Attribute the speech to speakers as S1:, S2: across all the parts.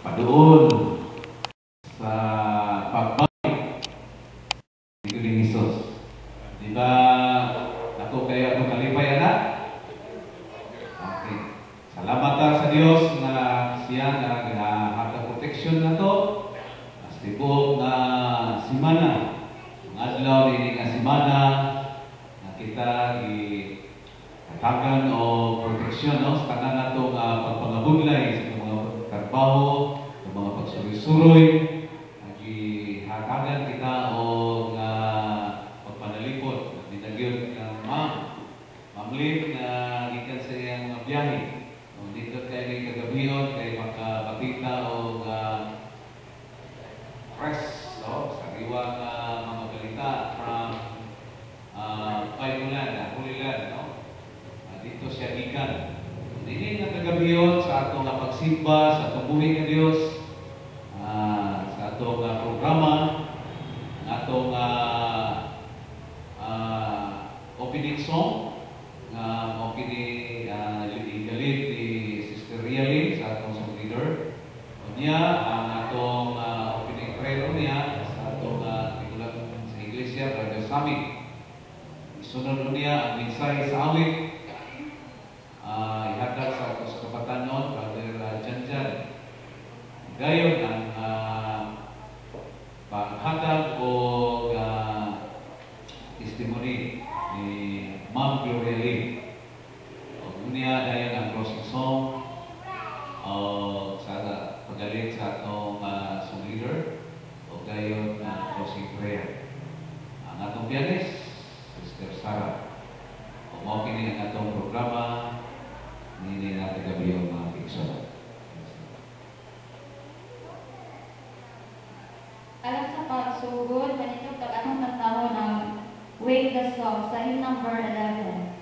S1: paduol sa pagbalik dito ni Jesus. Di ba ako kaya itong kalipay, anak? Okay. Salamat sa Diyos na siya na ginahatag proteksyon na to. Mas tibok na simana. Ang adlaw din nga simana na kita hatagan o proteksyon sa tanan na ito pagpangabunlay sa mga trabaho, sa mga pagsuroy-suroy. Hatagan kita o pagpanalipod. Dinagyod ng mamlit na gikan sa iyang mga biyahe. Dito kayo ni kagabiyon kay makapakita o press sariwa nga mga balita from Holy Land. Dito siya gikan. Hindi nga kagabiyon sa atong pagsimba, sa atong buhay ng Diyos, sa atong programa, atong opening song, opening galit ni Sister Rialin sa atong song leader. Niya, ang atong opening prayer niya sa atong tigulang sa Iglesia, Brother Sammy. Isunod niya ang mensahe sa awit. Ihatag sa atong kapatanon, Brother Janjan. Gayon ang paghatag o testimony ni Ma'am Gloria Lee. Niya dayon ang closing song sa pagalit sa atong song leader o gayon ang closing prayer. Ang atong pianist, Sister Sarah. O mao kini ang atong programa ni natin gabi yung mga pigsoon.
S2: Alam sa pagsugod, ganito pag-anong tagtaho ng Wake the Song sa hymn number 11.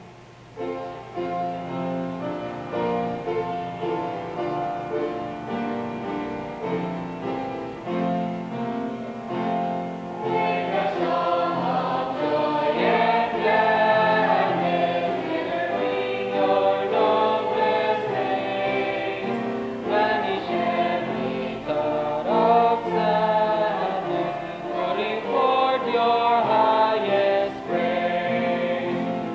S3: Your highest praise.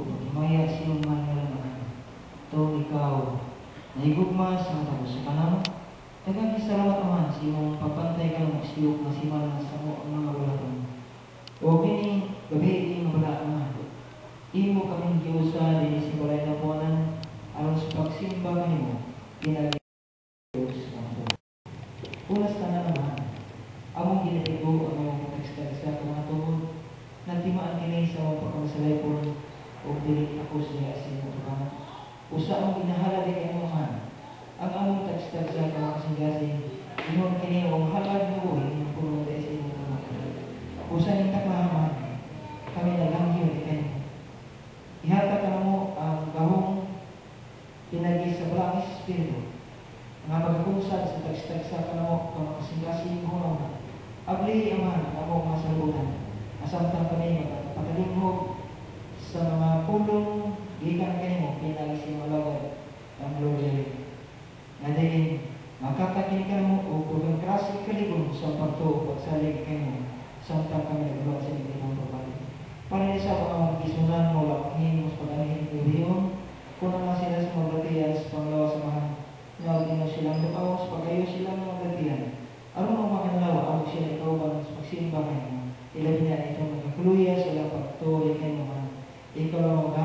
S3: magmaya siyong manalaman. To ikaw, naigugma sa matapos sa kanamo. Daghang salamat naman sa imong pagpantay ka ng magsiyok na siman sa mo ang mga walaton. O kini, gabi ing wala naman. Imo kaming giusa din sa balay na buwanan, aron sa pagsimba kanimo, pinag ulas ka na naman, among ginatigo ang mga katekstag sa mga tuhod, nagtimaan kini sa mga pagkamasalay ko, o dili ako siya sa imo tukanan. Usa ang ginahala di kayo man, ang among tekstag sa mga kasinggasin, inon kini ang halad na buhay ng puno dahil sa imo tukanan. Usa ning taklahaman, kami nagangyo di kayo. Ihatag ka mo ang gahong pinagi sa Balang Espiritu, nga magkunsad sa tagstag sa kanamo kung kasingkasing hunong abli aman ang among masalutan asamtang kami magpakalinghog sa mga pulong gikan kanimo pinagi sa malagad ang glory nga din makakakin ka mo o kung krasik kaligon sa pagtuo pagsalig kanimo samtang kami nagbuhat sa inyong pagpapali para sa mga magkisunan mo lakhin mo sa pag-anihin ng Diyon kung naman sila sa mga batiyan sa panglawa sa mga nawagin mo silang lukaw sa pagayo silang mga batiyan. Aron ang makanlawa, ang sila ikaw bang sa pagsimba kayo. Ilabi niya itong magkakuluya sila pagtuloy kayo mga ikaw ang